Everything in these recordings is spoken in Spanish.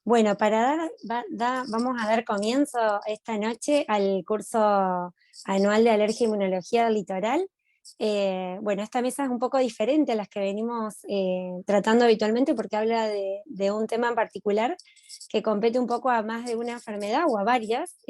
Bueno, vamos a dar comienzo esta noche al curso anual de alergia e inmunología del litoral. Bueno, esta mesa es un poco diferente a las que venimos tratando habitualmente porque habla de un tema en particular que compete un poco a más de una enfermedad o a varias.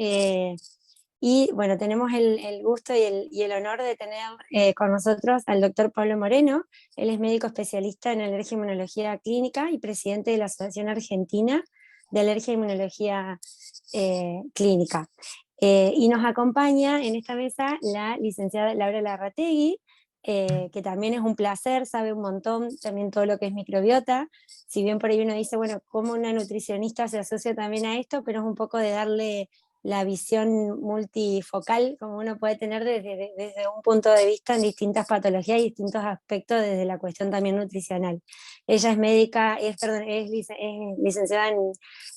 Y bueno, tenemos el gusto y el honor de tener con nosotros al doctor Pablo Moreno. Él es médico especialista en alergia e inmunología clínica y presidente de la Asociación Argentina de Alergia e Inmunología Clínica. Y nos acompaña en esta mesa la licenciada Laura Larrategui, que también es un placer, sabe un montón también todo lo que es microbiota. Si bien por ahí uno dice, bueno, cómo una nutricionista se asocia también a esto, pero es un poco de darle la visión multifocal como uno puede tener desde un punto de vista en distintas patologías y distintos aspectos desde la cuestión también nutricional. Ella es médica, es licenciada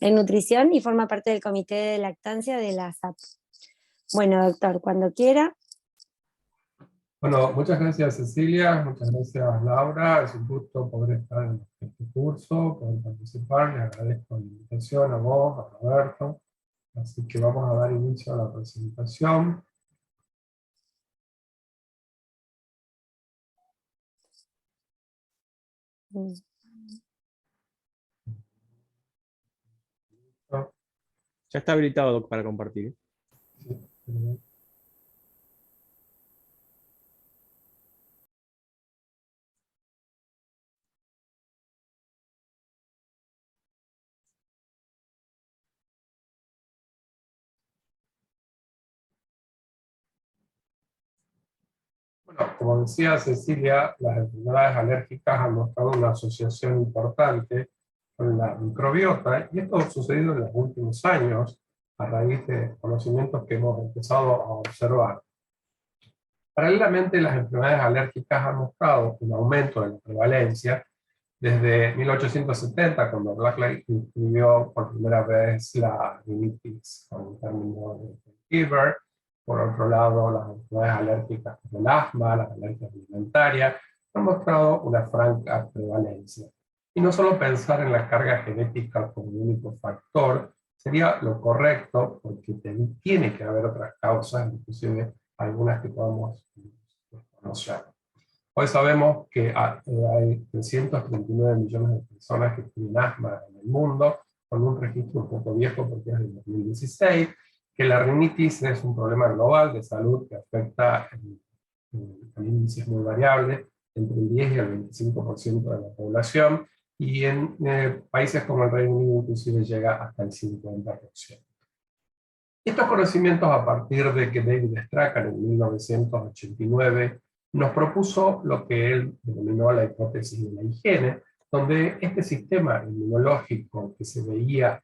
en nutrición y forma parte del comité de lactancia de la SAP. Bueno, doctor, cuando quiera. Bueno, muchas gracias Cecilia, muchas gracias Laura, es un gusto poder estar en este curso, poder participar, le agradezco la invitación a vos, a Roberto, así que vamos a dar inicio a la presentación. Ya está habilitado, Doc, para compartir. Sí. Bueno, como decía Cecilia, las enfermedades alérgicas han mostrado una asociación importante con la microbiota, y esto ha sucedido en los últimos años a raíz de conocimientos que hemos empezado a observar. Paralelamente, las enfermedades alérgicas han mostrado un aumento de la prevalencia desde 1870, cuando Blackley describió por primera vez la rinitis con el término de fever. Por otro lado, las enfermedades alérgicas como el asma, las alergias alimentarias, han mostrado una franca prevalencia. Y no solo pensar en la carga genética como único factor sería lo correcto, porque tiene que haber otras causas, inclusive algunas que podamos conocer. Hoy sabemos que hay 339 millones de personas que tienen asma en el mundo, con un registro un poco viejo porque es del 2016, que la rinitis es un problema global de salud que afecta en índices muy variables, entre el 10 y el 25% de la población, y en países como el Reino Unido inclusive llega hasta el 50%. Estos conocimientos, a partir de que David Strachan en 1989 nos propuso lo que él denominó la hipótesis de la higiene, donde este sistema inmunológico que se veía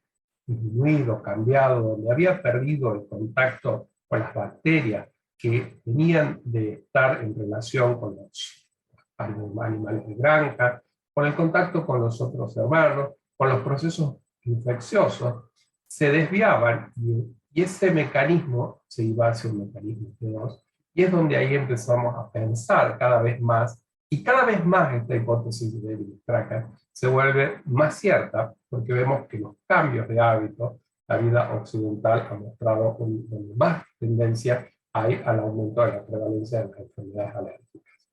disminuido, cambiado, donde había perdido el contacto con las bacterias que tenían de estar en relación con los animales de granja, con el contacto con los otros hermanos, con los procesos infecciosos, se desviaban y ese mecanismo se iba hacia un mecanismo T2, y es donde ahí empezamos a pensar cada vez más, y cada vez más esta hipótesis de David Strachan se vuelve más cierta, porque vemos que los cambios de hábito, la vida occidental ha mostrado donde más tendencia hay al aumento de la prevalencia de las enfermedades alérgicas.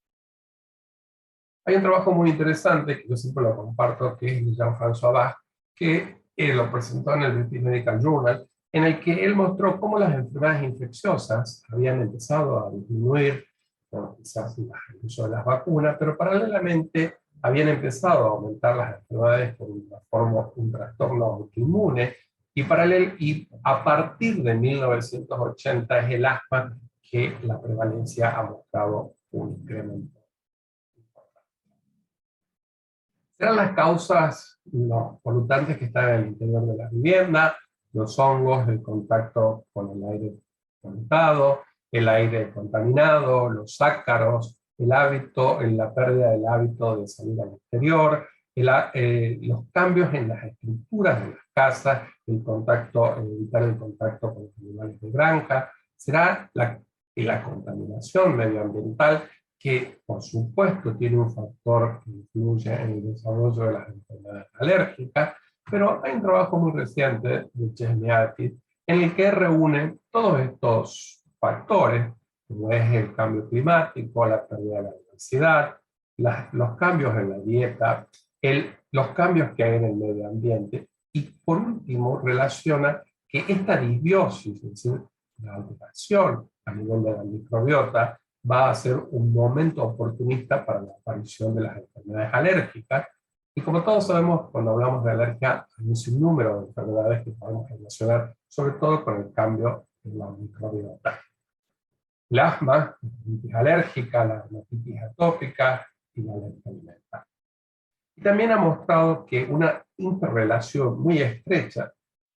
Hay un trabajo muy interesante, que yo siempre lo comparto, que es de Jean-François Bach, que lo presentó en el British Medical Journal, en el que él mostró cómo las enfermedades infecciosas habían empezado a disminuir por quizás el uso de las vacunas, pero paralelamente habían empezado a aumentar las enfermedades por un trastorno autoinmune, y a partir de 1980 es el asma que la prevalencia ha mostrado un incremento. Eran las causas, los polutantes que están en el interior de la vivienda, los hongos, el contacto con el aire contaminado, el aire contaminado, los ácaros, el hábito, la pérdida del hábito de salir al exterior, los cambios en las estructuras de las casas, evitar el contacto con los animales de granja, será la contaminación medioambiental, que por supuesto tiene un factor que influye en el desarrollo de las enfermedades alérgicas, Pero hay un trabajo muy reciente de Chesmiati en el que reúne todos estos factores, como es el cambio climático, la pérdida de la diversidad, los cambios en la dieta, los cambios que hay en el medio ambiente, y por último relaciona que esta disbiosis, es decir, la alteración a nivel de la microbiota, va a ser un momento oportunista para la aparición de las enfermedades alérgicas. Y como todos sabemos, cuando hablamos de alergia, hay un sinnúmero de enfermedades que podemos relacionar, sobre todo con el cambio en la microbiota. El asma, la dermatitis alérgica, la dermatitis atópica y la alergia alimentaria. Y también ha mostrado que una interrelación muy estrecha,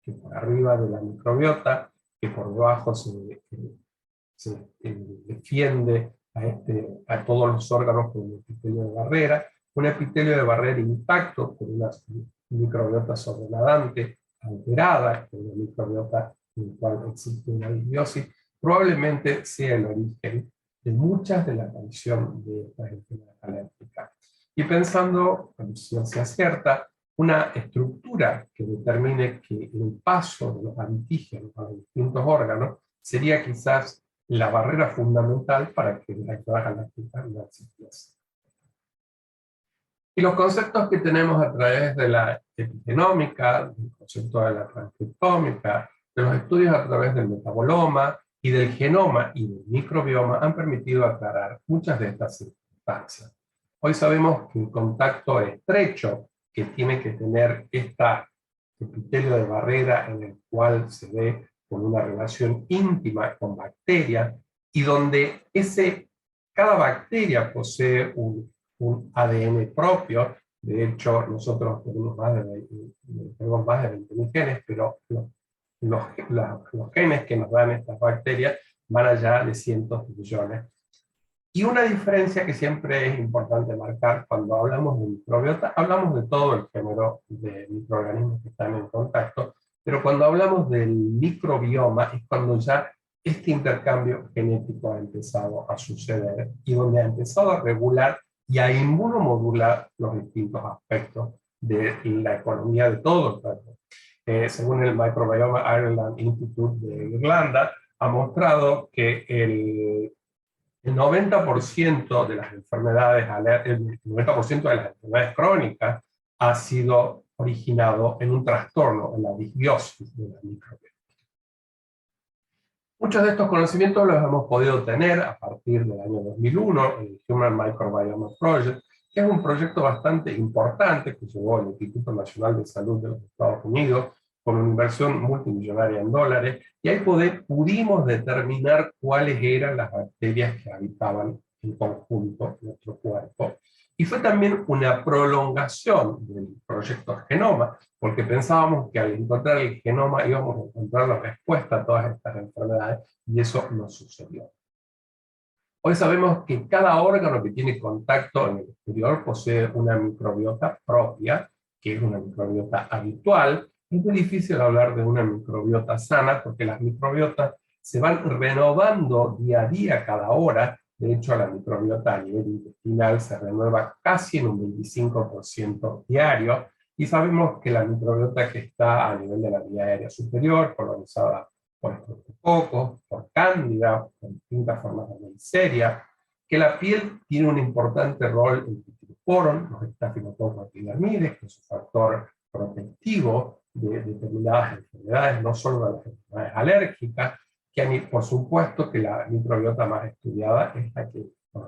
que por arriba de la microbiota, que por debajo se defiende a todos los órganos con un epitelio de barrera intacto, con una microbiota sobrenadante alterada, con una microbiota en la cual existe una disbiosis, probablemente sea el origen de muchas de la aparición de estas enfermedades alérgicas. Y pensando, con ciencia cierta, una estructura que determine que el paso de los antígenos a los distintos órganos sería quizás la barrera fundamental para que las enfermedades alérgicas no existiesen. Y los conceptos que tenemos a través de la epigenómica, del concepto de la transcriptómica, de los estudios a través del metaboloma y del genoma y del microbioma han permitido aclarar muchas de estas circunstancias. Hoy sabemos que el contacto estrecho que tiene que tener este epitelio de barrera en el cual se ve con una relación íntima con bacterias y donde cada bacteria posee un ADN propio. De hecho, nosotros tenemos más de 20.000 genes, pero los genes que nos dan estas bacterias van allá de cientos de millones. Y una diferencia que siempre es importante marcar cuando hablamos de microbiota, hablamos de todo el género de microorganismos que están en contacto, pero cuando hablamos del microbioma es cuando ya este intercambio genético ha empezado a suceder y donde ha empezado a regular y a inmunomodular los distintos aspectos de la economía de todo el cuerpo. Según el Microbiome Ireland Institute de Irlanda, ha mostrado que el 90% de las enfermedades, el 90% de las enfermedades crónicas ha sido originado en un trastorno, en la disbiosis de la microbiota. Muchos de estos conocimientos los hemos podido tener a partir del año 2001, el Human Microbiome Project, que es un proyecto bastante importante que llevó el Instituto Nacional de Salud de los Estados Unidos, con una inversión multimillonaria en dólares, y ahí pudimos determinar cuáles eran las bacterias que habitaban en conjunto nuestro cuerpo. Y fue también una prolongación del proyecto Genoma, porque pensábamos que al encontrar el genoma íbamos a encontrar la respuesta a todas estas enfermedades, y eso no sucedió. Hoy sabemos que cada órgano que tiene contacto en el exterior posee una microbiota propia, que es una microbiota habitual. Es muy difícil hablar de una microbiota sana porque las microbiotas se van renovando día a día, cada hora. De hecho, la microbiota a nivel intestinal se renueva casi en un 25% diario. Y sabemos que la microbiota que está a nivel de la vía aérea superior, colonizada por estreptococos, por cándida, por distintas formas de Neisseria, que la piel tiene un importante rol en Pityrosporum, los estafilococos epidermides, que es un factor protectivo de determinadas enfermedades, no solo de las enfermedades alérgicas, que por supuesto que la microbiota más estudiada es la que está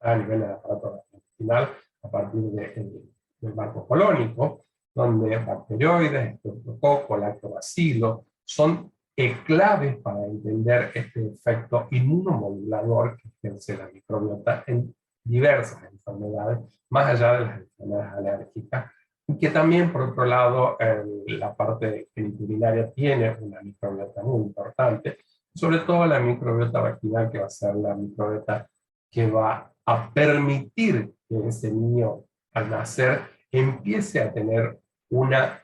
a nivel del aparato intestinal a partir del marco colónico, donde bacteroides, estreptococo, lactobacilo son claves para entender este efecto inmunomodulador que ejerce la microbiota en diversas enfermedades, más allá de las enfermedades alérgicas, y que también, por otro lado, la parte genitourinaria tiene una microbiota muy importante, sobre todo la microbiota vaginal, que va a ser la microbiota que va a permitir que ese niño, al nacer, empiece a tener una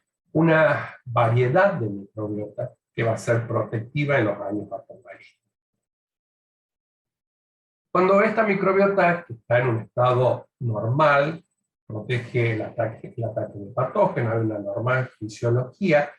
variedad de microbiota que va a ser protectiva en los años a venir. Cuando esta microbiota, que está en un estado normal, protege el ataque de patógenos, hay una normal fisiología,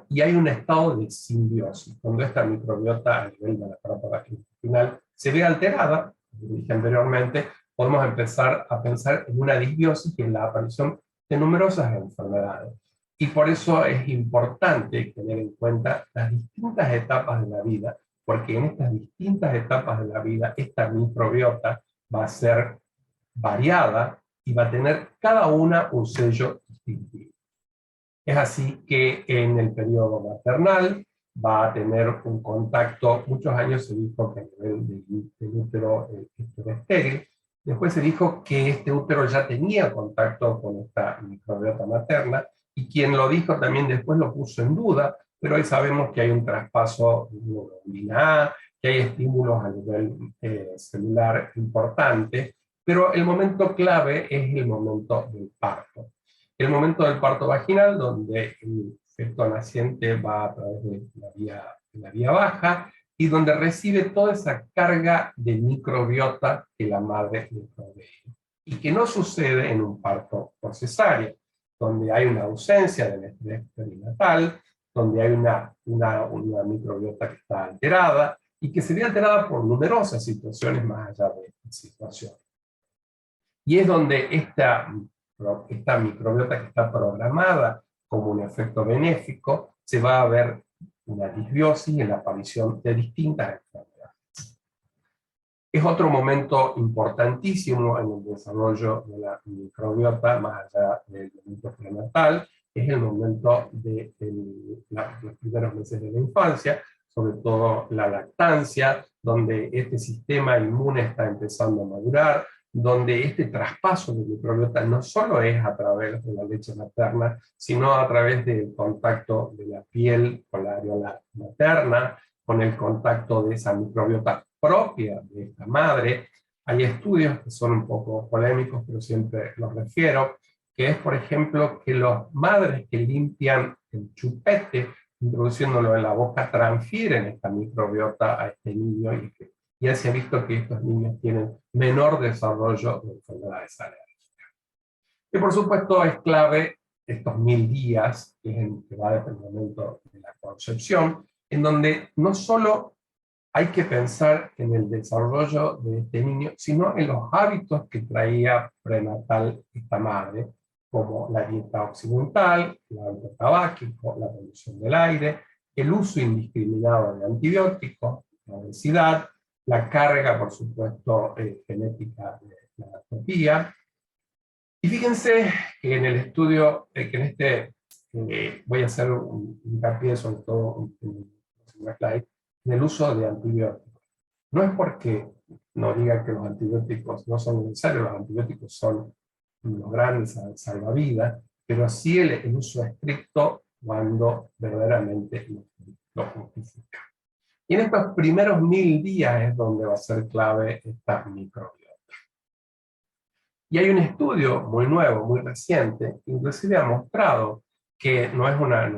y hay un estado de simbiosis, cuando esta microbiota a nivel de la aparato intestinal se ve alterada, como dije anteriormente, podemos empezar a pensar en una disbiosis y en la aparición de numerosas enfermedades. Y por eso es importante tener en cuenta las distintas etapas de la vida, porque en estas distintas etapas de la vida, esta microbiota va a ser variada y va a tener cada una un sello distintivo. Es así que en el periodo maternal va a tener un contacto, muchos años se dijo que a nivel del útero era estéril, después se dijo que este útero ya tenía contacto con esta microbiota materna, y quien lo dijo también después lo puso en duda, pero hoy sabemos que hay un traspaso de hemoglobina A, que hay estímulos a nivel celular importantes, pero el momento clave es el momento del parto. El momento del parto vaginal, donde el feto naciente va a través de la vía baja, y donde recibe toda esa carga de microbiota que la madre le provee. Y que no sucede en un parto por cesárea, donde hay una ausencia del estrés perinatal, donde hay una microbiota que está alterada, y que se ve alterada por numerosas situaciones más allá de esta situación. Y es donde esta microbiota que está programada como un efecto benéfico, se va a ver una disbiosis en la aparición de distintas enfermedades. Es otro momento importantísimo en el desarrollo de la microbiota, más allá del momento prenatal, es el momento de los primeros meses de la infancia, sobre todo la lactancia, donde este sistema inmune está empezando a madurar, donde este traspaso de microbiota no solo es a través de la leche materna, sino a través del contacto de la piel con la areola materna, con el contacto de esa microbiota propia de esta madre. Hay estudios que son un poco polémicos, pero siempre los refiero, que es, por ejemplo, que las madres que limpian el chupete, introduciéndolo en la boca, transfieren esta microbiota a este niño, y ya se ha visto que estos niños tienen menor desarrollo de enfermedades alérgicas. Y por supuesto es clave estos 1000 días, que es el que va desde el momento de la concepción, en donde no solo hay que pensar en el desarrollo de este niño, sino en los hábitos que traía prenatal esta madre, como la dieta occidental, el hábito tabáquico, la polución del aire, el uso indiscriminado de antibióticos, la obesidad, la carga, por supuesto, genética de la atopía. Y fíjense que en el estudio, voy a hacer un hincapié sobre todo en el slide, en el uso de antibióticos. No es porque no diga que los antibióticos no son necesarios, los antibióticos son los grandes salvavidas, pero sí el uso estricto cuando verdaderamente lo justifica. Y en estos primeros 1000 días es donde va a ser clave esta microbiota. Y hay un estudio muy nuevo, muy reciente, que inclusive ha mostrado que no es una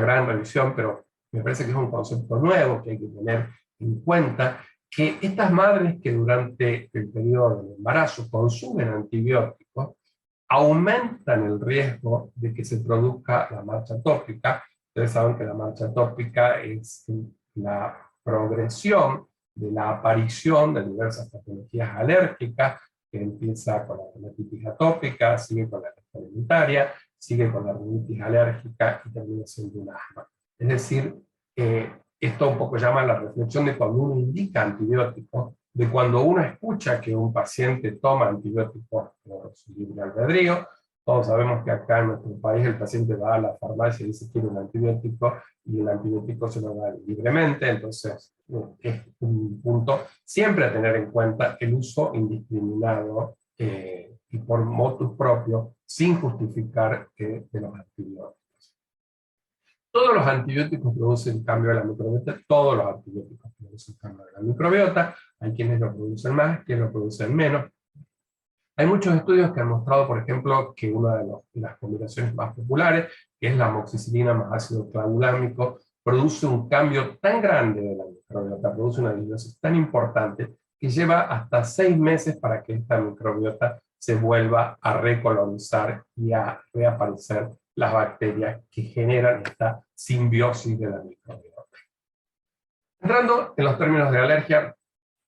gran revisión, pero me parece que es un concepto nuevo que hay que tener en cuenta, que estas madres que durante el periodo del embarazo consumen antibióticos, aumentan el riesgo de que se produzca la marcha tópica. Ustedes saben que la marcha tópica es la progresión de la aparición de diversas patologías alérgicas, que empieza con la dermatitis atópica, sigue con la alimentaria, sigue con la rinitis alérgica y termina siendo un asma. Es decir, esto un poco llama la reflexión de cuando uno indica antibióticos, de cuando uno escucha que un paciente toma antibióticos por su libre albedrío. Todos sabemos que acá en nuestro país el paciente va a la farmacia y dice quiere un antibiótico, y el antibiótico se lo da libremente. Entonces es un punto siempre a tener en cuenta el uso indiscriminado y por motus propio, sin justificar de los antibióticos. Todos los antibióticos producen cambio de la microbiota, todos los antibióticos producen cambio de la microbiota, hay quienes lo producen más, quienes lo producen menos. Hay muchos estudios que han mostrado, por ejemplo, que una de las combinaciones más populares, que es la amoxicilina más ácido clavulámico, produce un cambio tan grande de la microbiota, produce una disbiosis tan importante, que lleva hasta 6 meses para que esta microbiota se vuelva a recolonizar y a reaparecer las bacterias que generan esta simbiosis de la microbiota. Entrando en los términos de alergia,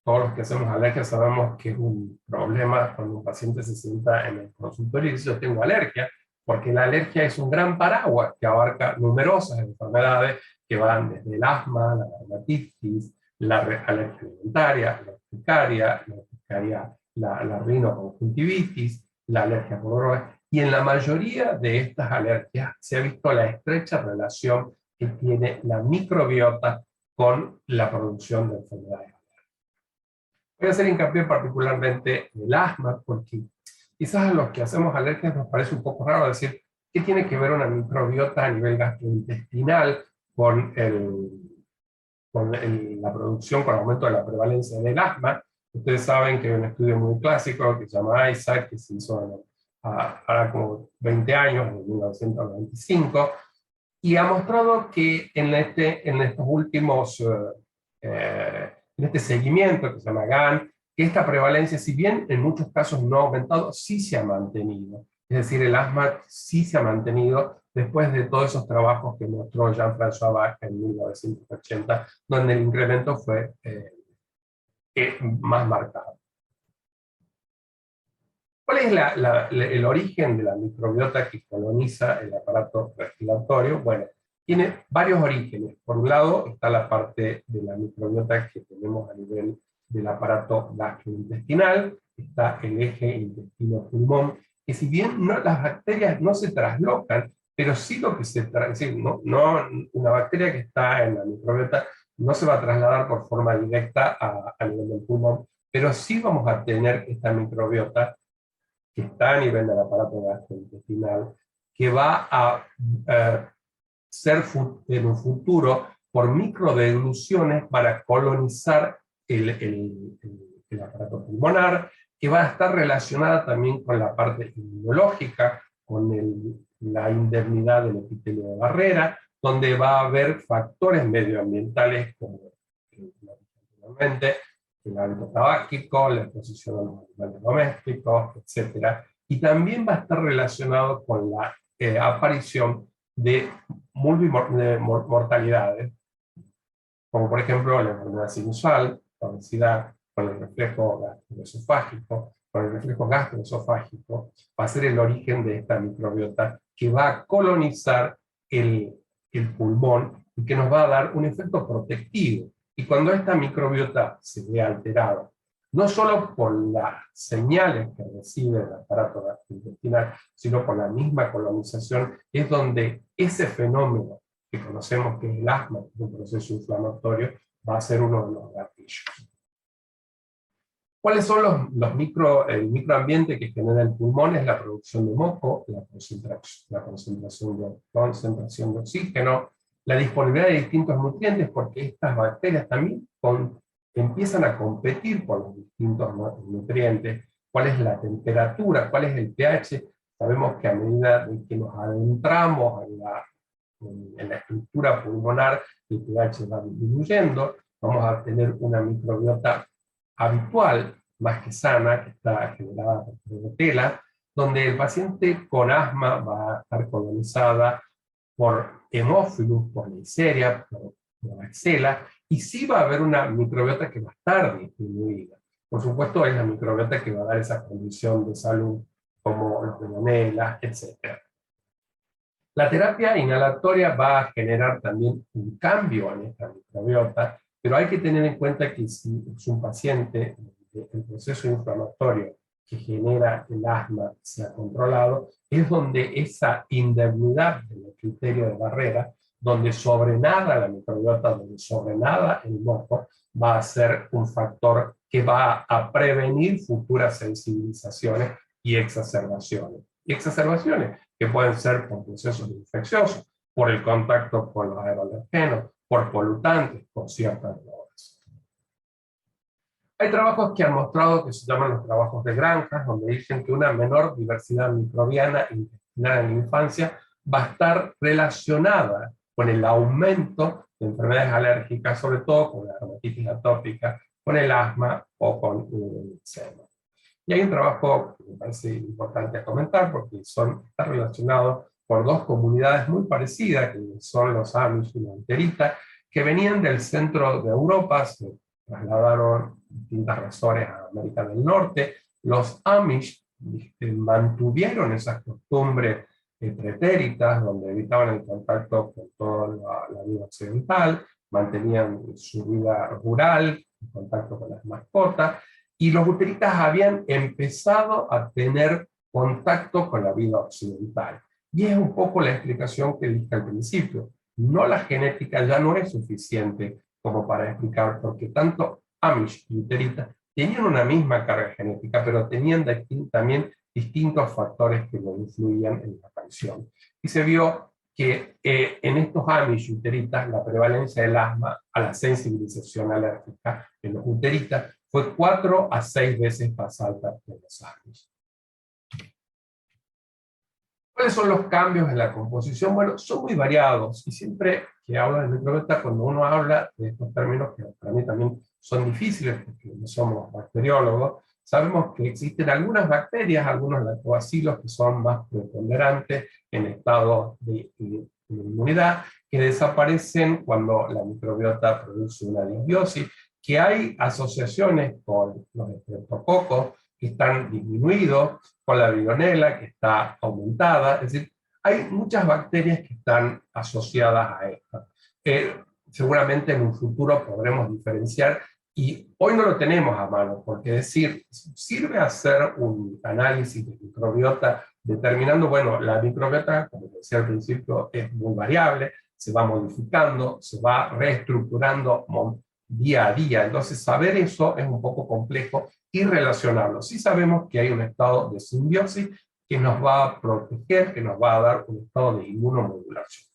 todos los que hacemos alergia sabemos que es un problema cuando un paciente se sienta en el consultorio y dice yo tengo alergia, porque la alergia es un gran paraguas que abarca numerosas enfermedades que van desde el asma, la dermatitis, la alergia alimentaria, la urticaria, la rinoconjuntivitis, la alergia por drogas, y en la mayoría de estas alergias se ha visto la estrecha relación que tiene la microbiota con la producción de enfermedades. Voy a hacer hincapié particularmente en el asma, porque quizás a los que hacemos alergias nos parece un poco raro decir qué tiene que ver una microbiota a nivel gastrointestinal con la producción, con el aumento de la prevalencia del asma. Ustedes saben que hay un estudio muy clásico que se llama ISAC, que se hizo ahora como 20 años, en 1995, y ha mostrado que en estos últimos, en este seguimiento que se llama GAN, que esta prevalencia, si bien en muchos casos no ha aumentado, sí se ha mantenido. Es decir, el asma sí se ha mantenido después de todos esos trabajos que mostró Jean-François Bach en 1980, donde el incremento fue más marcado. ¿Cuál es el origen de la microbiota que coloniza el aparato respiratorio? Bueno, tiene varios orígenes. Por un lado está la parte de la microbiota que tenemos a nivel del aparato gastrointestinal, está el eje intestino-pulmón, que si bien las bacterias no se traslocan, pero sí lo que se una bacteria que está en la microbiota no se va a trasladar por forma directa a nivel del pulmón, pero sí vamos a tener esta microbiota que está a nivel del aparato gastrointestinal, que va a ser en un futuro por microdegluciones para colonizar el aparato pulmonar, que va a estar relacionada también con la parte inmunológica, con la indemnidad del epitelio de barrera, donde va a haber factores medioambientales como el hábito tabáquico, la exposición a los animales domésticos, etc. Y también va a estar relacionado con la aparición de mortalidades, como por ejemplo la enfermedad sinusal, la obesidad, con el reflejo gastroesofágico. Con el reflejo gastroesofágico va a ser el origen de esta microbiota que va a colonizar el pulmón y que nos va a dar un efecto protectivo. Y cuando esta microbiota se ve alterada, no solo por las señales que recibe el aparato gastrointestinal, sino por la misma colonización, es donde ese fenómeno que conocemos que es el asma, que es un proceso inflamatorio, va a ser uno de los gatillos. ¿Cuáles son el microambiente que genera el pulmón? Es la producción de moco, la concentración de oxígeno, la disponibilidad de distintos nutrientes, porque estas bacterias también empiezan a competir por los distintos nutrientes. ¿Cuál es la temperatura? ¿Cuál es el pH? Sabemos que a medida de que nos adentramos en la estructura pulmonar, el pH va disminuyendo, vamos a tener una microbiota habitual, más que sana, que está generada por Klebsiella, donde el paciente con asma va a estar colonizada por Haemophilus, por Neisseria, por Klebsiella, y sí va a haber una microbiota que va a estar disminuida. Por supuesto, es la microbiota que va a dar esa condición de salud, como los Salmonella, etc. La terapia inhalatoria va a generar también un cambio en esta microbiota, pero hay que tener en cuenta que si es un paciente, el proceso inflamatorio que genera el asma se ha controlado, es donde esa indemnidad del criterio de barrera, donde sobrenada la microbiota, donde sobrenada el moco, va a ser un factor que va a prevenir futuras sensibilizaciones y exacerbaciones. Y exacerbaciones que pueden ser por procesos infecciosos, por el contacto con los aeroalergenos, por polutantes, por ciertas drogas. Hay trabajos que han mostrado que se llaman los trabajos de granjas, donde dicen que una menor diversidad microbiana intestinal en la infancia va a estar relacionada con el aumento de enfermedades alérgicas, sobre todo con la dermatitis atópica, con el asma o con el eczema. Y hay un trabajo que me parece importante a comentar, porque está relacionado por dos comunidades muy parecidas, que son los Amish y la Literita, que venían del centro de Europa, se trasladaron distintas razones a América del Norte. Los Amish mantuvieron esas costumbres pretéritas, donde evitaban el contacto con toda la vida occidental, mantenían su vida rural, el contacto con las mascotas, y los luteritas habían empezado a tener contacto con la vida occidental. Y es un poco la explicación que dije al principio. No, la genética ya no es suficiente como para explicar, porque tanto Amish y luteritas tenían una misma carga genética, pero tenían también distintos factores que lo influían en la aparición. Y se vio que en estos Amish y luteritas la prevalencia del asma a la sensibilización alérgica en los luteritas fue 4 a 6 veces más alta que en los Amish. ¿Cuáles son los cambios en la composición? Bueno, son muy variados, y siempre que hablo de microbiota, cuando uno habla de estos términos, que para mí también son difíciles, porque no somos bacteriólogos, sabemos que existen algunas bacterias, algunos lactobacilos, que son más preponderantes en estado de inmunidad, que desaparecen cuando la microbiota produce una disbiosis, que hay asociaciones con los estreptococos que están disminuidos, con la vironela que está aumentada, es decir, hay muchas bacterias que están asociadas a esta. Seguramente en un futuro podremos diferenciar, y hoy no lo tenemos a mano, porque decir, sirve hacer un análisis de microbiota determinando, bueno, la microbiota, como decía al principio, es muy variable, se va modificando, se va reestructurando día a día, entonces saber eso es un poco complejo y relacionarlo. Sí sabemos que hay un estado de simbiosis que nos va a proteger, que nos va a dar un estado de inmunomodulación.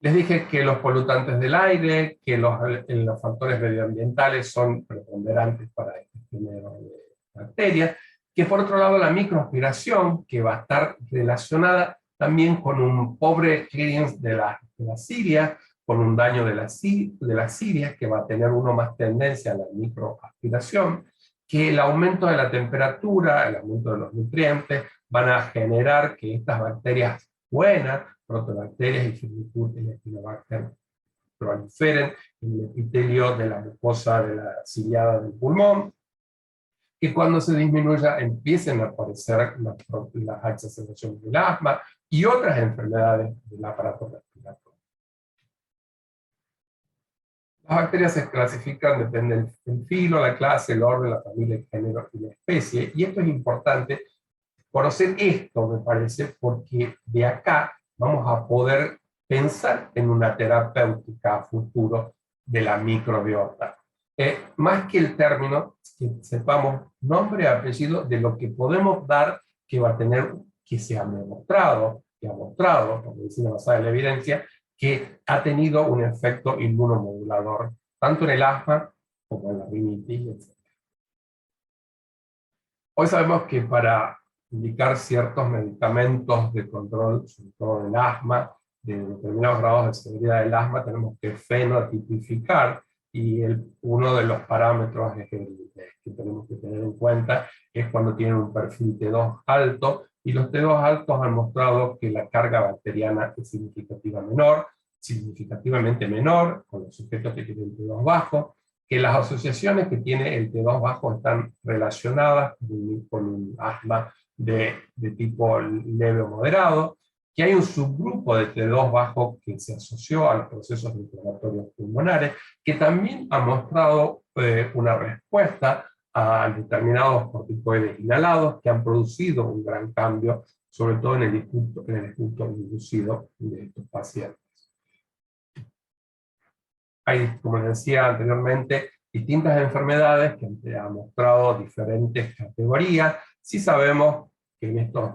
Les dije que los polutantes del aire, que los factores medioambientales son preponderantes para este género de bacterias, que por otro lado la microaspiración, que va a estar relacionada también con un pobre clearance de la cilia, con un daño de las cilias, que va a tener uno más tendencia a la microaspiración, que el aumento de la temperatura, el aumento de los nutrientes, van a generar que estas bacterias buenas, protobacterias y Faecalibacter, proliferen en el epitelio de la mucosa de la ciliada del pulmón, que cuando se disminuya empiecen a aparecer las exacerbaciones del asma y otras enfermedades del aparato respiratorio. Las bacterias se clasifican, depende del filo, la clase, el orden, la familia, el género y la especie, y esto es importante conocer esto, me parece, porque de acá vamos a poder pensar en una terapéutica a futuro de la microbiota. Más que el término, que sepamos nombre y apellido de lo que podemos dar que va a tener, que se ha demostrado, que ha mostrado, por medicina basada en la evidencia, que ha tenido un efecto inmunomodulador, tanto en el asma como en la rinitis, etc. Hoy sabemos que para indicar ciertos medicamentos de control, sobre todo del asma, de determinados grados de severidad del asma, tenemos que fenotipificar, y uno de los parámetros que tenemos que tener en cuenta es cuando tienen un perfil T2 alto, y los T2 altos han mostrado que la carga bacteriana es significativamente menor con los sujetos que tienen T2 bajo, que las asociaciones que tiene el T2 bajo están relacionadas con un asma de tipo leve o moderado, que hay un subgrupo de T2 bajo que se asoció a los procesos inflamatorios pulmonares, que también ha mostrado una respuesta a determinados corticoides inhalados que han producido un gran cambio, sobre todo en el disgusto inducido de estos pacientes. Hay, como les decía anteriormente, distintas enfermedades que han mostrado diferentes categorías. Sí sabemos que en estos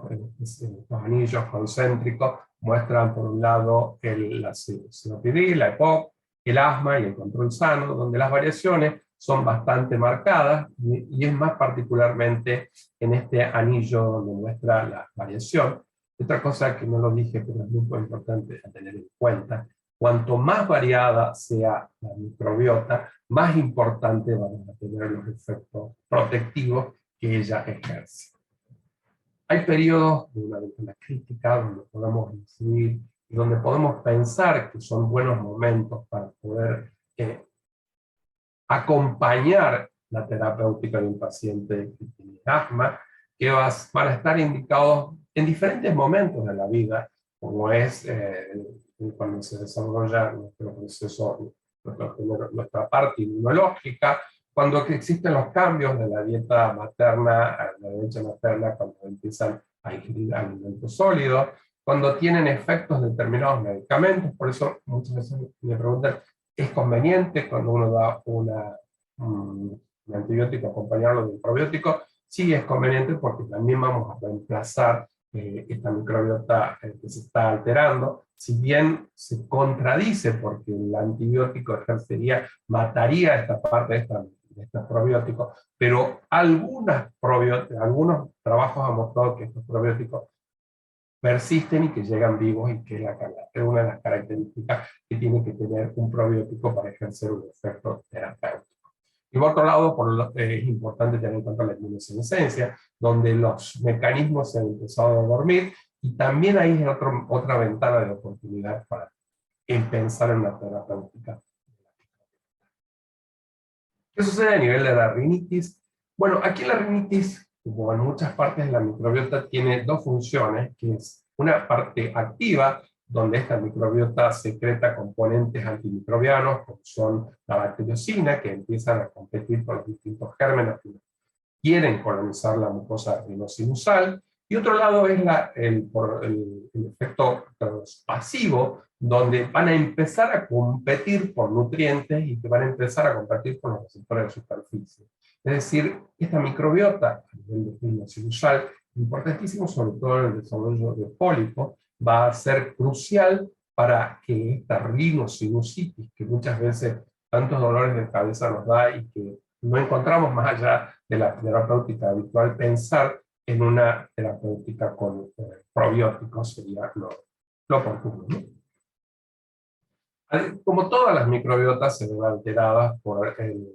anillos concéntricos muestran por un lado la COPD, la EPOC, el asma y el control sano, donde las variaciones son bastante marcadas, y es más particularmente en este anillo donde muestra la variación. Otra cosa que no lo dije, pero es muy importante a tener en cuenta, Cuanto más variada sea la microbiota, más importante van a tener los efectos protectivos que ella ejerce. Hay periodos de una ventana crítica donde podemos incidir y donde podemos pensar que son buenos momentos para poder acompañar la terapéutica de un paciente que tiene asma, que van a estar indicados en diferentes momentos de la vida, como es cuando se desarrolla nuestro proceso, nuestra parte inmunológica, cuando existen los cambios de la dieta materna a la leche materna, cuando empiezan a ingerir alimentos sólidos, cuando tienen efectos determinados medicamentos. Por eso muchas veces me preguntan, ¿es conveniente cuando uno da un antibiótico acompañarlo de un probiótico? Sí, es conveniente porque también vamos a reemplazar esta microbiota que se está alterando. Si bien se contradice porque el antibiótico mataría esta parte de estos probióticos, pero algunos trabajos han mostrado que estos probióticos persisten y que llegan vivos, y que es una de las características que tiene que tener un probiótico para ejercer un efecto terapéutico. Y por otro lado, es importante tener en cuenta la inmunosenescencia, donde los mecanismos se han empezado a dormir, y también ahí es otra ventana de oportunidad para pensar en una terapéutica. ¿Qué sucede a nivel de la rinitis? Bueno, aquí la rinitis, como en muchas partes de la microbiota, tiene dos funciones, que es una parte activa, donde esta microbiota secreta componentes antimicrobianos, como son la bacteriocina, que empiezan a competir con los distintos gérmenes que quieren colonizar la mucosa rinosinusal. Y otro lado es el efecto pasivo, donde van a empezar a competir por nutrientes y que van a empezar a competir con los receptores de superficie. Es decir, esta microbiota a nivel de rinosinusal, importantísimo sobre todo en el desarrollo de pólipos, va a ser crucial para que esta rinosinusitis, que muchas veces tantos dolores de cabeza nos da y que no encontramos más allá de la terapéutica habitual, pensar en una terapéutica con probióticos sería lo oportuno, ¿no? Como todas las microbiotas se ven alteradas por el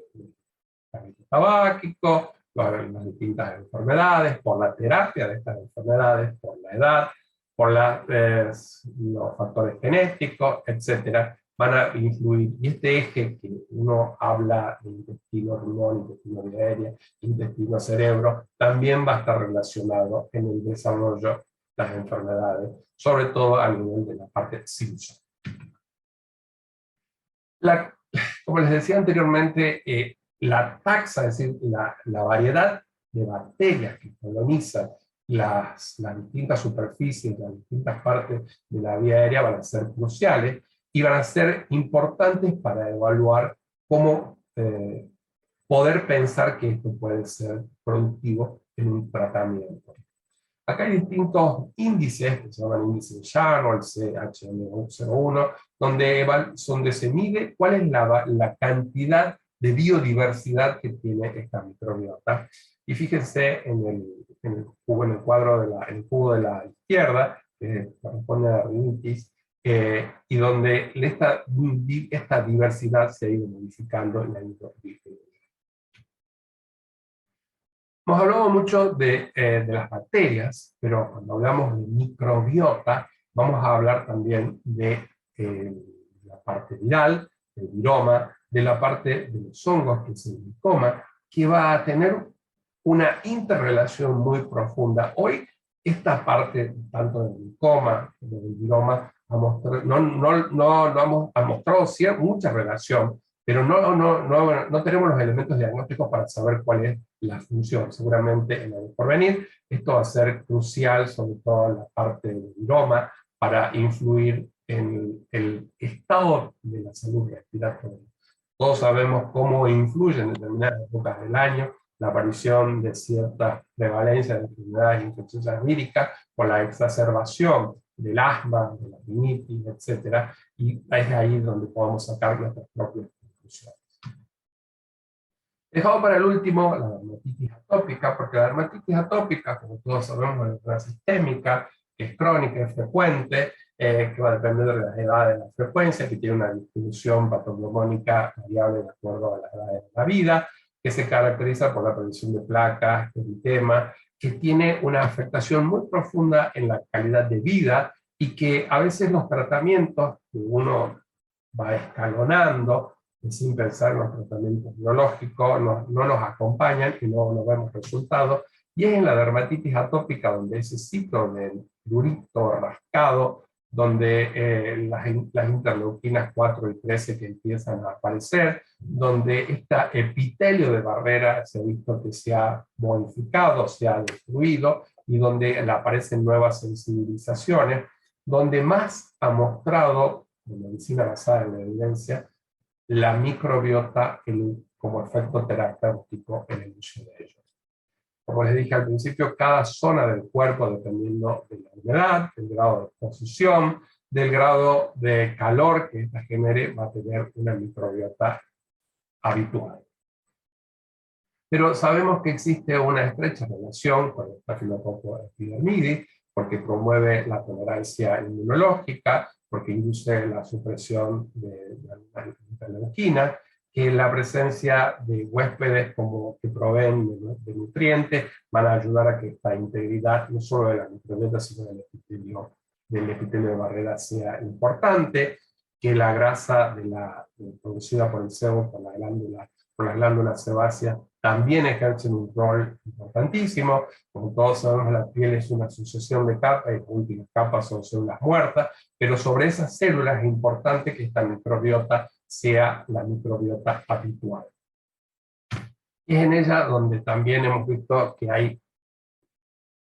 hábito tabáquico, las distintas enfermedades, por la terapia de estas enfermedades, por la edad, por los factores genéticos, etc., van a influir. Y este eje que uno habla de intestino, riñón, intestino biliaria, intestino, cerebro, también va a estar relacionado en el desarrollo de las enfermedades, sobre todo a nivel de la parte sinusoide. Como les decía anteriormente, la taxa, es decir, la variedad de bacterias que colonizan las distintas superficies, las distintas partes de la vía aérea, van a ser cruciales y van a ser importantes para evaluar cómo poder pensar que esto puede ser productivo en un tratamiento. Acá hay distintos índices, que se llaman índice de Jan o el CHM01, donde se mide cuál es la cantidad de biodiversidad que tiene esta microbiota. Y fíjense en el cuadro en el cubo de la izquierda, que corresponde a la rinitis, y donde esta diversidad se ha ido modificando en la microbiota. Hemos hablado mucho de las bacterias, pero cuando hablamos de microbiota, vamos a hablar también de la parte viral, del viroma, de la parte de los hongos, que es el micoma, que va a tener una interrelación muy profunda. Hoy, esta parte, tanto del micoma como del viroma, ha mostrado mucha relación, pero no tenemos los elementos diagnósticos para saber cuál es la función. Seguramente en el porvenir esto va a ser crucial, sobre todo en la parte del viroma, para influir en el estado de la salud respiratoria. Todos sabemos cómo influye en determinadas épocas del año la aparición de ciertas prevalencias de enfermedades infecciosas víricas por la exacerbación del asma, de la rinitis, etc. Y es ahí donde podemos sacar nuestras propias conclusiones. Dejado para el último la dermatitis atópica, porque la dermatitis atópica, como todos sabemos, es una sistémica, que es crónica, es frecuente, que va a depender de las edades de la frecuencia, que tiene una distribución patognomónica variable de acuerdo a las edades de la vida, que se caracteriza por la aparición de placas, eritema, que tiene una afectación muy profunda en la calidad de vida y que a veces los tratamientos que uno va escalonando sin pensar en los tratamientos biológicos no nos acompañan y no vemos resultados. Y es en la dermatitis atópica donde ese ciclo del prurito rascado, donde las interleuquinas 4 y 13 que empiezan a aparecer, donde este epitelio de barrera se ha visto que se ha modificado, se ha destruido, y donde aparecen nuevas sensibilizaciones, donde más ha mostrado, en medicina basada en la evidencia, la microbiota como efecto terapéutico en el uso de ellos. Como les dije al principio, cada zona del cuerpo, dependiendo de la humedad, del grado de exposición, del grado de calor que ésta genere, va a tener una microbiota habitual. Pero sabemos que existe una estrecha relación con el Staphylococcus epidermidis, porque promueve la tolerancia inmunológica, porque induce la supresión de la interleuquina, que la presencia de huéspedes que proveen de nutrientes van a ayudar a que esta integridad, no solo de la microbiota, sino del epitelio de barrera sea importante, que la grasa producida por el sebo, por las glándulas sebáceas, también ejercen un rol importantísimo. Como todos sabemos, la piel es una sucesión de capas, y las últimas capas son células muertas, pero sobre esas células es importante que esta microbiota sea la microbiota habitual. Y es en ella donde también hemos visto que hay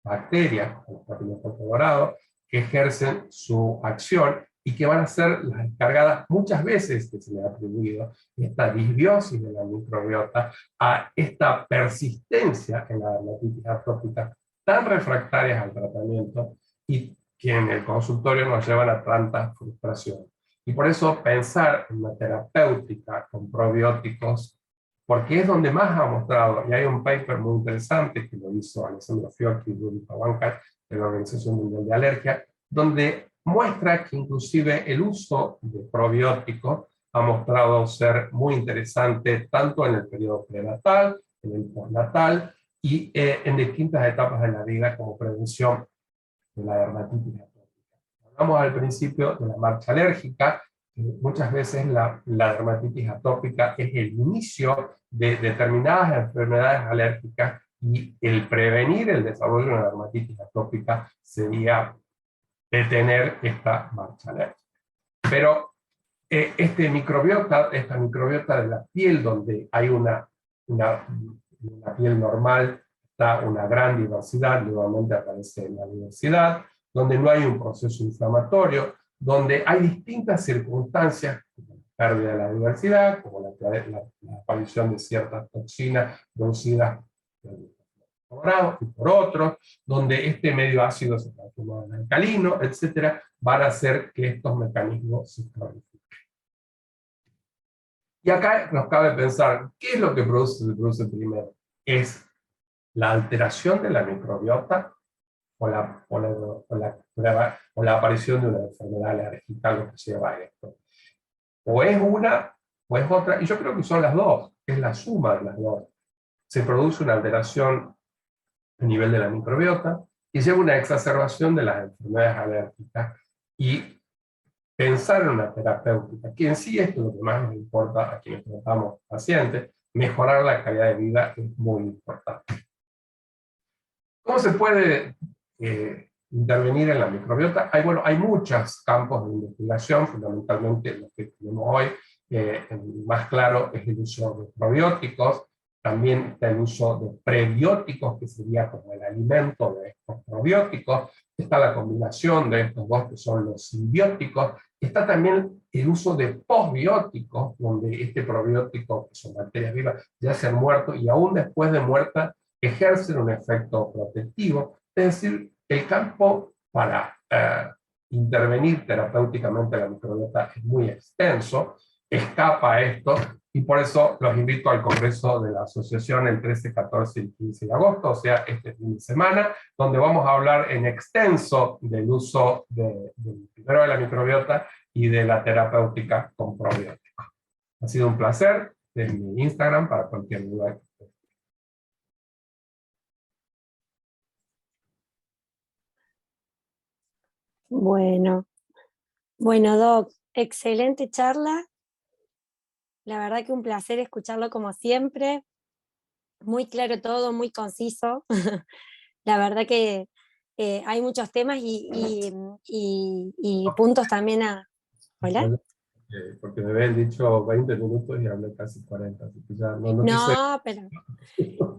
bacterias, como el Staphylococcus dorado, que ejercen su acción y que van a ser las encargadas muchas veces, que se le ha atribuido esta disbiosis de la microbiota a esta persistencia en la dermatitis atópica tan refractarias al tratamiento y que en el consultorio nos llevan a tanta frustración. Y por eso pensar en una terapéutica con probióticos, porque es donde más ha mostrado, y hay un paper muy interesante que lo hizo Alessandro Fiocchi y Rudy Pavankar de la Organización Mundial de Alergia, donde muestra que inclusive el uso de probióticos ha mostrado ser muy interesante tanto en el periodo prenatal, en el postnatal y en distintas etapas de la vida como prevención de la dermatitis atópica. Hablamos al principio de la marcha alérgica. Muchas veces la dermatitis atópica es el inicio de determinadas enfermedades alérgicas y el prevenir el desarrollo de una dermatitis atópica sería detener esta marcha alérgica. Pero esta microbiota de la piel, donde hay una piel normal, está una gran diversidad, nuevamente aparece la diversidad, donde no hay un proceso inflamatorio, donde hay distintas circunstancias, como la pérdida de la diversidad, como la aparición de ciertas toxinas producidas por un y por otros, donde este medio ácido se transforma en alcalino, etc., van a hacer que estos mecanismos se clarifiquen. Y acá nos cabe pensar, ¿qué es lo que se produce primero? ¿Es la alteración de la microbiota o la aparición de una enfermedad alérgica lo que lleva a esto? O es una o es otra, y yo creo que son las dos, es la suma de las dos. Se produce una alteración a nivel de la microbiota y lleva una exacerbación de las enfermedades alérgicas, y pensar en una terapéutica, que en sí esto es lo que más nos importa a quienes tratamos pacientes, mejorar la calidad de vida es muy importante. ¿Cómo se puede intervenir en la microbiota? Hay muchos campos de investigación, fundamentalmente los que tenemos hoy. El más claro es el uso de probióticos, también está el uso de prebióticos, que sería como el alimento de estos probióticos. Está la combinación de estos dos, que son los simbióticos. Está también el uso de posbióticos, donde este probiótico, que son bacterias vivas, ya se han muerto y aún después de muerta ejercen un efecto protectivo. Es decir, el campo para intervenir terapéuticamente la microbiota es muy extenso, escapa a esto, y por eso los invito al Congreso de la Asociación el 13, 14 y 15 de agosto, o sea, este fin de semana, donde vamos a hablar en extenso del uso primero de la microbiota y de la terapéutica con probióticos. Ha sido un placer, en mi Instagram para cualquier duda. Bueno, Doc, excelente charla. La verdad que un placer escucharlo como siempre. Muy claro todo, muy conciso. La verdad que hay muchos temas y puntos también a... ¿Hola? Porque me habían dicho 20 minutos y hablé casi 40, así que ya no quise... No, pero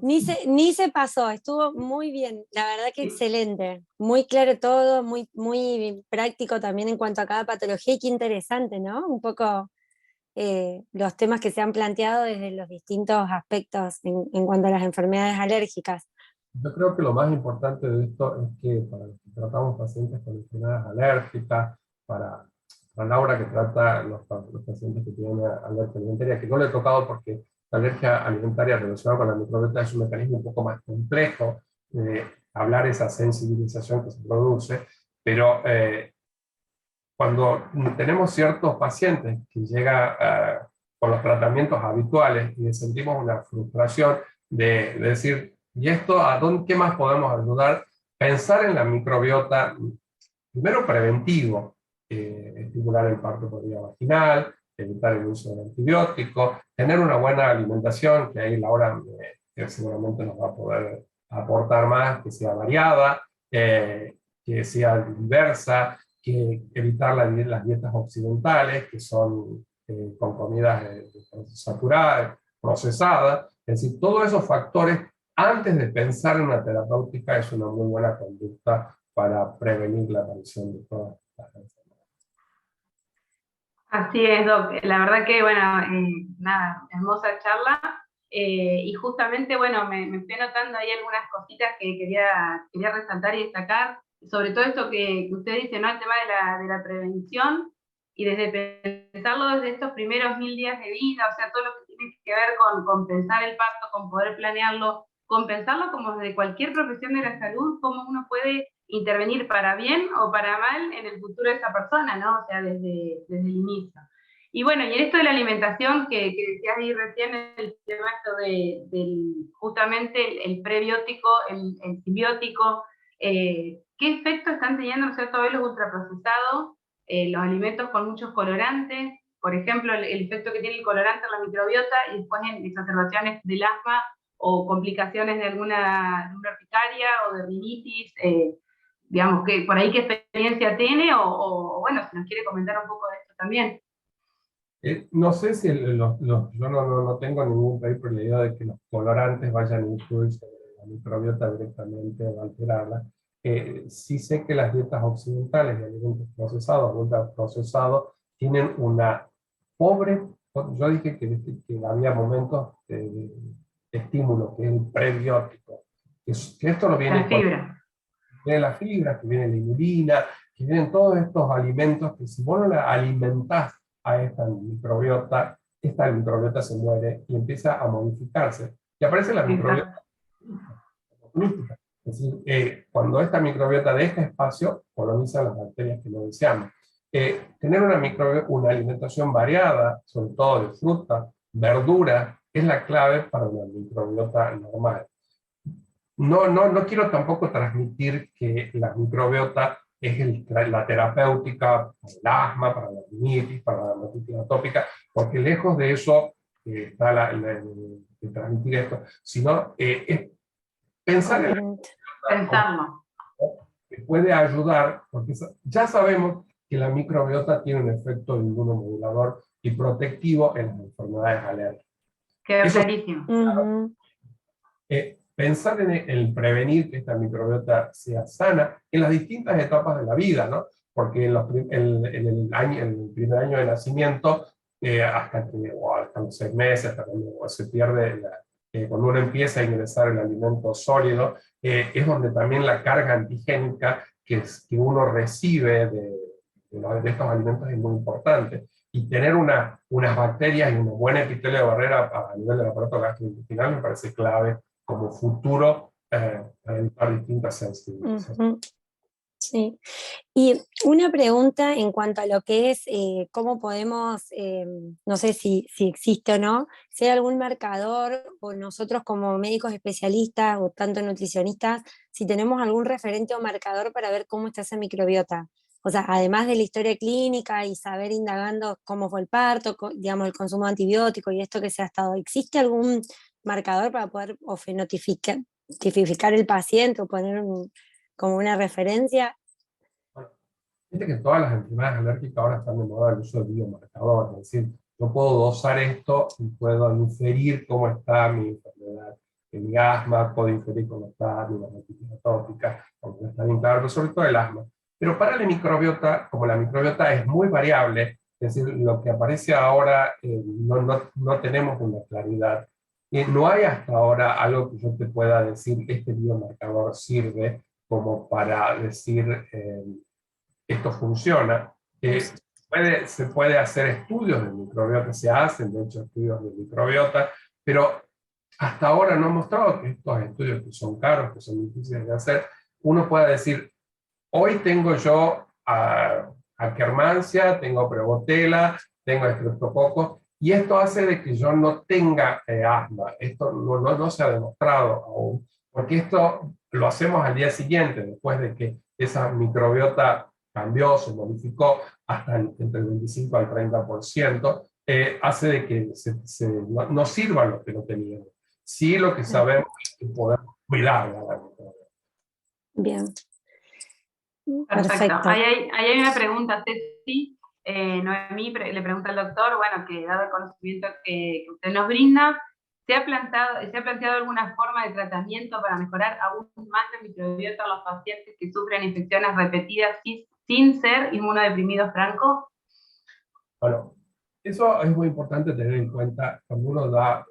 ni se pasó, estuvo muy bien, la verdad que excelente, muy claro todo, muy práctico también en cuanto a cada patología y qué interesante, ¿no? Un poco los temas que se han planteado desde los distintos aspectos en cuanto a las enfermedades alérgicas. Yo creo que lo más importante de esto es que para los que tratamos pacientes con enfermedades alérgicas, para Laura que trata los pacientes que tienen alergia alimentaria, que no le he tocado porque la alergia alimentaria relacionada con la microbiota es un mecanismo un poco más complejo de hablar esa sensibilización que se produce, pero cuando tenemos ciertos pacientes que llegan con los tratamientos habituales y sentimos una frustración de decir, ¿y esto qué más podemos ayudar? Pensar en la microbiota, primero preventivo, estimular el parto por vía vaginal, evitar el uso de antibióticos, tener una buena alimentación, que ahí Laura seguramente nos va a poder aportar más, que sea variada, que sea diversa, que evitar las dietas occidentales, que son con comidas saturadas, procesadas, es decir, todos esos factores, antes de pensar en una terapéutica, es una muy buena conducta para prevenir la aparición de todas las enfermedades. Así es, Doc. La verdad que, bueno, nada, hermosa charla. Y justamente, bueno, me estoy notando ahí algunas cositas que quería resaltar y destacar, sobre todo esto que usted dice, ¿no? El tema de la prevención, y desde pensarlo desde estos primeros 1000 días de vida, o sea, todo lo que tiene que ver con pensar el parto, con poder planearlo, con pensarlo como desde cualquier profesión de la salud, cómo uno puede intervenir para bien o para mal en el futuro de esa persona, ¿no? O sea, desde el inicio. Y bueno, y en esto de la alimentación, que decías ahí recién, el tema justamente el prebiótico, el simbiótico, ¿qué efecto están teniendo, ¿no es cierto?, hoy los ultraprocesados, los alimentos con muchos colorantes, por ejemplo, el efecto que tiene el colorante en la microbiota, y después en exacerbaciones del asma o complicaciones de alguna urticaria o de rinitis, digamos, que por ahí qué experiencia tiene, o bueno, si nos quiere comentar un poco de esto también. No sé si yo no tengo ningún paper leído de que los colorantes vayan a influir sobre la microbiota directamente o alterarla. Sí sé que las dietas occidentales de alimentos procesados, ultraprocesados, tienen una pobre... Yo dije que había momentos de estímulo, que es el prebiótico. Que esto lo viene... La fibra. Viene la fibra, que viene la inulina, que vienen todos estos alimentos que si vos no la alimentás a esta microbiota se muere y empieza a modificarse. Y aparece la microbiota política. Es decir, cuando esta microbiota deja espacio, coloniza las bacterias que no deseamos. Tener una alimentación variada, sobre todo de fruta, verdura, es la clave para una microbiota normal. No quiero tampoco transmitir que la microbiota es la terapéutica para el asma, para la rinitis, para la dermatitis atópica, porque lejos de eso está de transmitir esto, sino es pensar en pensarlo, que puede ayudar, porque ya sabemos que la microbiota tiene un efecto inmunomodulador y protectivo en las enfermedades alérgicas. Quedó clarísimo. Pensar en prevenir que esta microbiota sea sana en las distintas etapas de la vida, ¿no? Porque en el primer año de nacimiento, hasta los 6 meses, hasta cuando se pierde, cuando uno empieza a ingresar el alimento sólido, es donde también la carga antigénica que uno recibe de de estos alimentos es muy importante. Y tener unas bacterias y un buen epitelio de barrera a nivel del aparato gastrointestinal me parece clave como futuro para evitar distintas sensibilidades. Ujú. Sí. Y una pregunta en cuanto a lo que es cómo podemos, no sé si existe o no, si hay algún marcador, o nosotros como médicos especialistas o tanto nutricionistas, si tenemos algún referente o marcador para ver cómo está esa microbiota. O sea, además de la historia clínica y saber indagando cómo fue el parto, digamos, el consumo de antibióticos y esto que se ha estado, ¿existe algún marcador para poder o tipificar el paciente o poner como una referencia? Viste que todas las enfermedades alérgicas ahora están de moda el uso de biomarcadores, es decir, yo puedo dosar esto y puedo inferir cómo está mi enfermedad, mi asma, puedo inferir cómo está mi dermatitis atópica, aunque no está bien claro, pero sobre todo el asma. Pero para la microbiota, como la microbiota es muy variable, es decir, lo que aparece ahora no tenemos una claridad. No hay hasta ahora algo que yo te pueda decir, este biomarcador sirve como para decir esto funciona. Se puede hacer estudios de microbiota, se hacen de hecho estudios de microbiota, pero hasta ahora no han mostrado que estos estudios, que son caros, que son difíciles de hacer, uno pueda decir, hoy tengo yo a Akkermansia, tengo Prevotella, tengo Streptococcus, y esto hace de que yo no tenga asma. Esto no se ha demostrado aún, porque esto lo hacemos al día siguiente, después de que esa microbiota cambió, se modificó hasta entre el 25 al 30%, hace de que no sirvan los que no teníamos. Sí, lo que sabemos es que podemos cuidar la microbiota. Bien. Perfecto. Perfecto. Ahí hay una pregunta, Ceci. Noemí le pregunta al doctor, bueno, que dado el conocimiento que usted nos brinda, ¿se ha planteado alguna forma de tratamiento para mejorar aún más la microbiota en los pacientes que sufren infecciones repetidas sin ser inmunodeprimidos franco? Bueno, eso es muy importante tener en cuenta cuando uno da,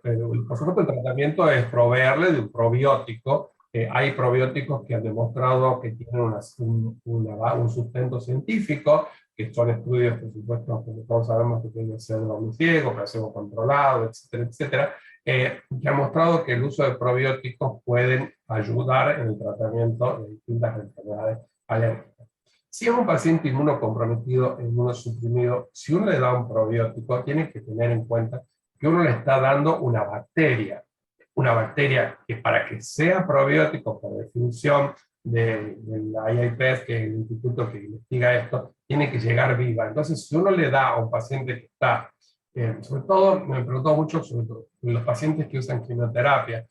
por supuesto el tratamiento es proveerle de un probiótico. Hay probióticos que han demostrado que tienen un sustento científico, que son estudios, por supuesto, como todos sabemos, que tienen que ser doble ciego, placebo controlado, etcétera, etcétera, que han mostrado que el uso de probióticos pueden ayudar en el tratamiento de distintas enfermedades alérgicas. Si es un paciente inmunocomprometido, inmunosuprimido, si uno le da un probiótico, tiene que tener en cuenta que uno le está dando una bacteria que para que sea probiótico, por definición del IAPS, que es el instituto que investiga esto, tiene que llegar viva. Entonces, si uno le da a un paciente que está, sobre todo, me preguntó mucho sobre todo, los pacientes que usan quimioterapia,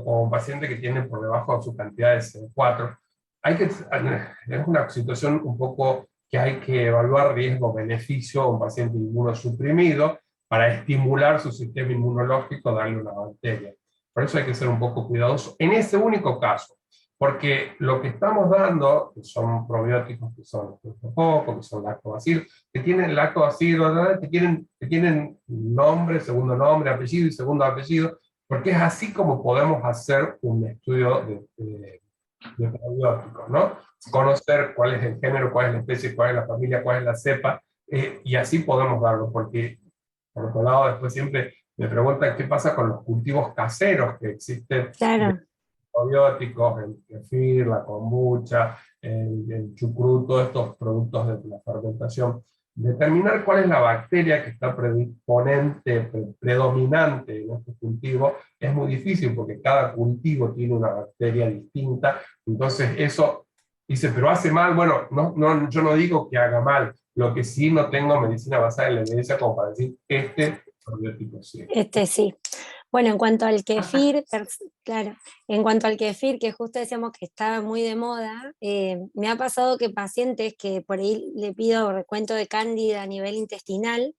o un paciente que tiene por debajo de su cantidad de CD4, es una situación un poco que hay que evaluar riesgo-beneficio a un paciente inmunosuprimido para estimular su sistema inmunológico, darle una bacteria. Por eso hay que ser un poco cuidadoso en ese único caso, porque lo que estamos dando, que son probióticos, que son estreptococos, que son lactobacilos, que tienen lactobacilos, que tienen nombre, segundo nombre, apellido y segundo apellido, porque es así como podemos hacer un estudio de probióticos, ¿no? Conocer cuál es el género, cuál es la especie, cuál es la familia, cuál es la cepa, y así podemos darlo, porque por otro lado después siempre me preguntan qué pasa con los cultivos caseros que existen, Claro. de probióticos, el kefir, la kombucha, el chucrut, todos estos productos de la fermentación. Determinar cuál es la bacteria que está predominante en este cultivo es muy difícil porque cada cultivo tiene una bacteria distinta. Entonces eso dice, pero hace mal. Bueno, yo no digo que haga mal, lo que sí no tengo medicina basada en la evidencia como para decir este probiótico sí. Sí. Bueno, en cuanto al kefir, claro, en cuanto al kefir, que justo decíamos que estaba muy de moda, me ha pasado que pacientes que por ahí le pido recuento de cándida a nivel intestinal,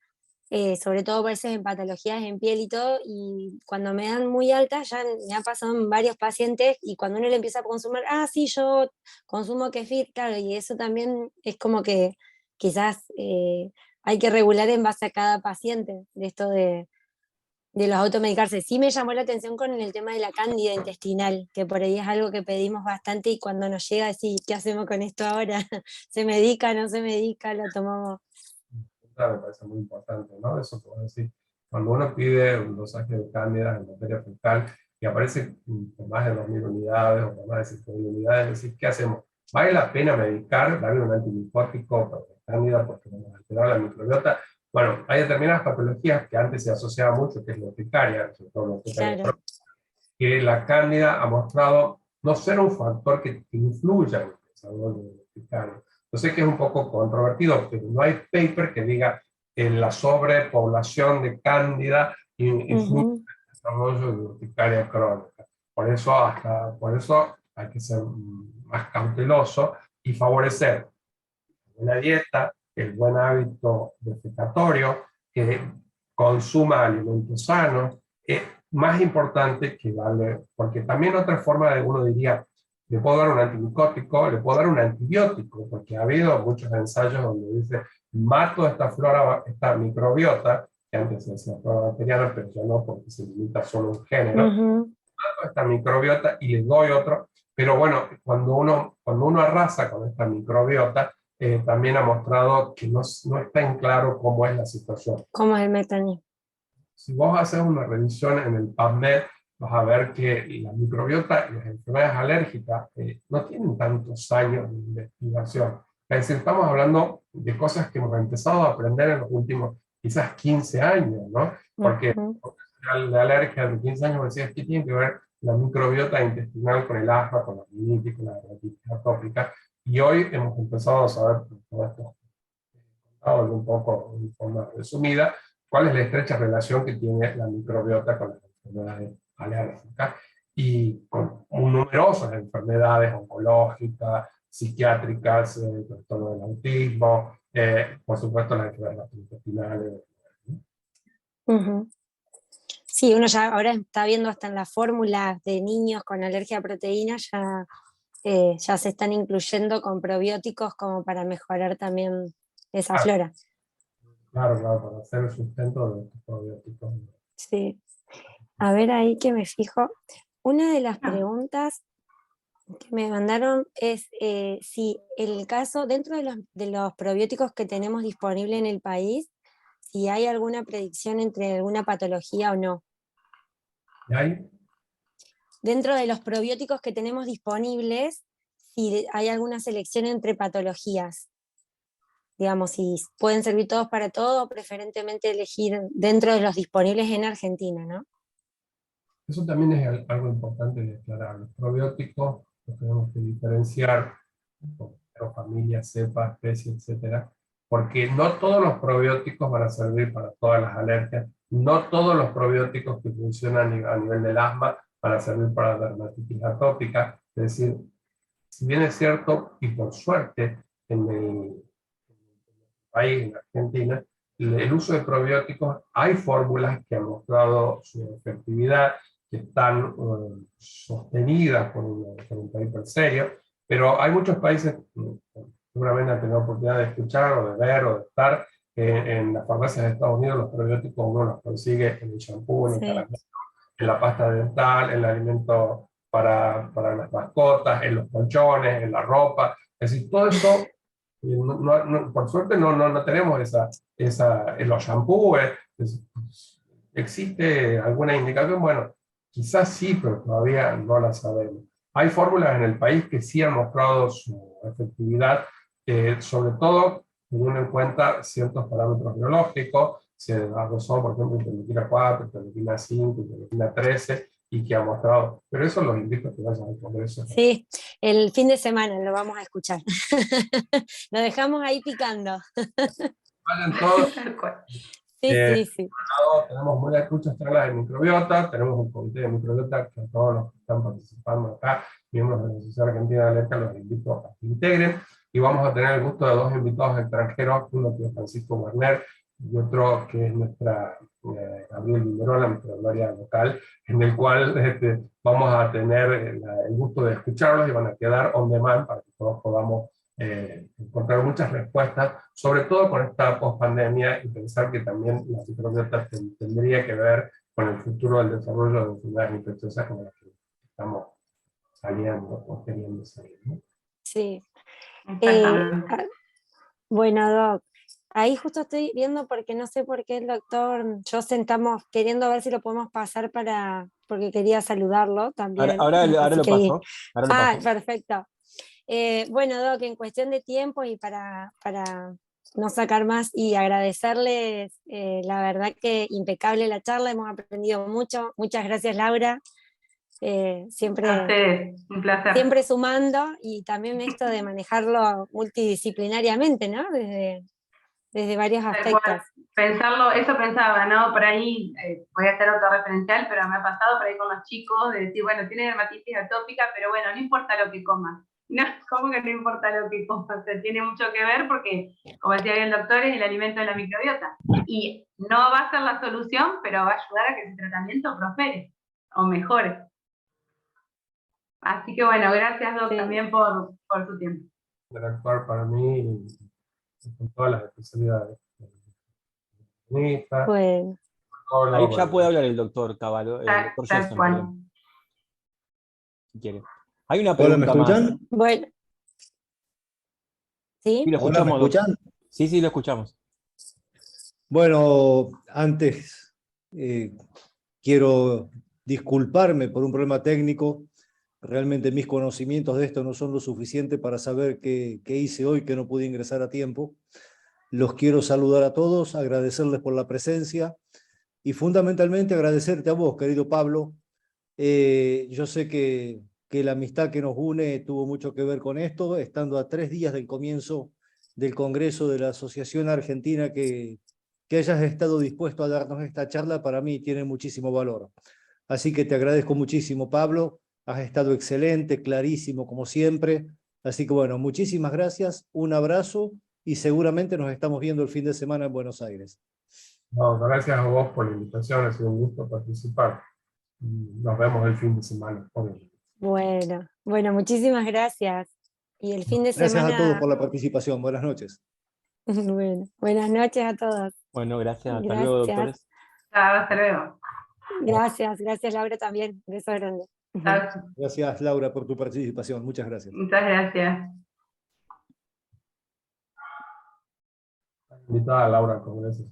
sobre todo por veces en patologías en piel y todo, y cuando me dan muy altas, ya me ha pasado en varios pacientes, y cuando uno le empieza a consumir, sí, yo consumo kefir, claro, y eso también es como que quizás hay que regular en base a cada paciente, de esto de de los automedicarse. Sí me llamó la atención con el tema de la cándida intestinal, que por ahí es algo que pedimos bastante y cuando nos llega decir, ¿qué hacemos con esto ahora? ¿Se medica, no se medica? ¿Lo tomamos? Claro, me parece muy importante, ¿no? Eso puedo decir. Cuando uno pide un dosaje de cándida en materia fecal y aparece con más de 2000 unidades o con más de 5000 unidades, es decir, ¿qué hacemos? ¿Vale la pena medicar, darle un antimicótico para la cándida porque vamos a alterar la microbiota? Bueno, hay determinadas patologías que antes se asociaba mucho, que es la urticaria, sobre todo la urticaria, Claro. que la cándida ha mostrado no ser un factor que influya en el desarrollo del urticario. Yo sé que es un poco controvertido, pero no hay paper que diga que la sobrepoblación de cándida influye en el desarrollo de urticaria crónica. Por eso hay que ser más cauteloso y favorecer una dieta, el buen hábito defecatorio, que consuma alimentos sanos, es más importante que darle, porque también otra forma de uno diría, le puedo dar un antimicótico, le puedo dar un antibiótico, porque ha habido muchos ensayos donde dice, mato esta flora, esta microbiota, que antes se decía flora bacteriana, pero ya no, porque se limita solo un género, mato esta microbiota y le doy otro, pero bueno, cuando uno arrasa con esta microbiota, también ha mostrado que no está en claro cómo es la situación. ¿Cómo es el mecanismo? Si vos haces una revisión en el PubMed, vas a ver que la microbiota y las enfermedades alérgicas no tienen tantos años de investigación. Es decir, estamos hablando de cosas que hemos empezado a aprender en los últimos quizás 15 años, ¿no? Porque la alergia de 15 años me decías que tiene que ver la microbiota intestinal con el asma, con la rinitis, con la dermatitis atópica, y hoy hemos empezado a saber, todo esto un poco en forma resumida, cuál es la estrecha relación que tiene la microbiota con las enfermedades alérgicas y con numerosas enfermedades oncológicas, psiquiátricas, el trastorno del autismo, por supuesto las enfermedades intestinales. Sí, uno ya ahora está viendo hasta en las fórmulas de niños con alergia a proteínas, ya se están incluyendo con probióticos como para mejorar también esa flora. Claro, para hacer el sustento de estos probióticos. Sí. A ver ahí que me fijo. Una de las preguntas que me mandaron es si el caso, dentro de los probióticos que tenemos disponible en el país, si hay alguna predicción entre alguna patología o no. ¿Y hay? Dentro de los probióticos que tenemos disponibles, si hay alguna selección entre patologías. Digamos, si pueden servir todos para todo, o preferentemente elegir dentro de los disponibles en Argentina, ¿no? Eso también es algo importante de aclarar. Los probióticos los tenemos que diferenciar por familia, cepa, especie, etcétera, porque no todos los probióticos van a servir para todas las alergias, no todos los probióticos que funcionan a nivel del asma van a servir para la dermatitis atópica. Es decir, si bien es cierto, y por suerte, en el país, en Argentina, el uso de probióticos, hay fórmulas que han mostrado su efectividad, que están sostenidas por un paper serio, pero hay muchos países, seguramente han tenido oportunidad de escuchar o de ver o de estar en las farmacias de Estados Unidos, los probióticos uno los consigue en el shampoo, en el caramelo, en la pasta dental, en el alimento para las mascotas, en los colchones, en la ropa, es decir, todo eso, por suerte no tenemos en los shampoos, ¿existe alguna indicación? Bueno, quizás sí, pero todavía no la sabemos. Hay fórmulas en el país que sí han mostrado su efectividad, sobre todo teniendo en cuenta ciertos parámetros biológicos, se adosó, por ejemplo, interleuquina 4, interleuquina 5, interleuquina 13, y que ha mostrado, pero eso los invito a que vayan al congreso. Sí, el fin de semana lo vamos a escuchar. Lo dejamos ahí picando. Vayan todos. Sí. Tenemos muchas charlas de microbiota, tenemos un comité de microbiota que a todos los que están participando acá, miembros de la Sociedad Argentina de Alergia, los invito a que integren, y vamos a tener el gusto de dos invitados extranjeros, uno que es Francisco Werner y otro que es nuestra Gabriel Vimerola, nuestra gloria local, en el cual vamos a tener el gusto de escucharlos y van a quedar on demand para que todos podamos encontrar muchas respuestas, sobre todo con esta post-pandemia, y pensar que también la microbiota tendría que ver con el futuro del desarrollo de enfermedades infecciosas con las que estamos saliendo o queriendo salir, ¿no? Sí. Exactamente. Bueno, Doc, ahí justo estoy viendo porque no sé por qué el doctor Josen estamos queriendo ver si lo podemos pasar porque quería saludarlo también. Ahora Así lo que paso. Ahora lo paso. perfecto. Bueno, Doc, en cuestión de tiempo y para no sacar más y agradecerles, la verdad que impecable la charla, hemos aprendido mucho. Muchas gracias, Laura. A Siempre ustedes, un placer. siempre sumando, y también esto de manejarlo multidisciplinariamente, ¿no? Desde varios Tal aspectos. cual. Pensarlo, eso pensaba, ¿no? Por ahí, voy a ser autorreferencial, pero me ha pasado por ahí con los chicos, de decir, bueno, tiene dermatitis atópica, pero bueno, no importa lo que comas. No, ¿cómo que no importa lo que comas? O sea, tiene mucho que ver porque, como decía bien el doctor, es el alimento de la microbiota. Y no va a ser la solución, pero va a ayudar a que ese tratamiento prospere o mejore. Así que bueno, gracias, Doc, Sí. también por su tiempo. Interactuar para mí con todas las especialidades. Bueno, Ahí ya puede hablar el doctor Cavallo, el doctor Tal Josen, cual. perdón, si quiere. Hay una Hola, ¿me pregunta más. escuchan? bueno, Sí, ¿sí? lo Hola, ¿me escuchamos, doctor. escuchan? Sí, lo escuchamos. Bueno, antes quiero disculparme por un problema técnico. Realmente mis conocimientos de esto no son lo suficiente para saber qué hice hoy, que no pude ingresar a tiempo. Los quiero saludar a todos, agradecerles por la presencia y fundamentalmente agradecerte a vos, querido Pablo. Yo sé que la amistad que nos une tuvo mucho que ver con esto, estando a 3 días del comienzo del Congreso de la Asociación Argentina, que hayas estado dispuesto a darnos esta charla, para mí tiene muchísimo valor. Así que te agradezco muchísimo, Pablo. Has estado excelente, clarísimo, como siempre. Así que bueno, muchísimas gracias, un abrazo y seguramente nos estamos viendo el fin de semana en Buenos Aires. No, gracias a vos por la invitación, ha sido un gusto participar. Nos vemos el fin de semana. Bueno, muchísimas gracias. Y el fin de Gracias a todos semana, por la participación. Buenas noches. bueno, buenas noches a todos. Bueno, gracias. Hasta luego, Gracias, doctores. Chao, hasta luego. gracias Laura también. Beso grande. Chao. Gracias, Laura, por tu participación. Muchas gracias. Muchas gracias. Invitada a Laura al Congreso.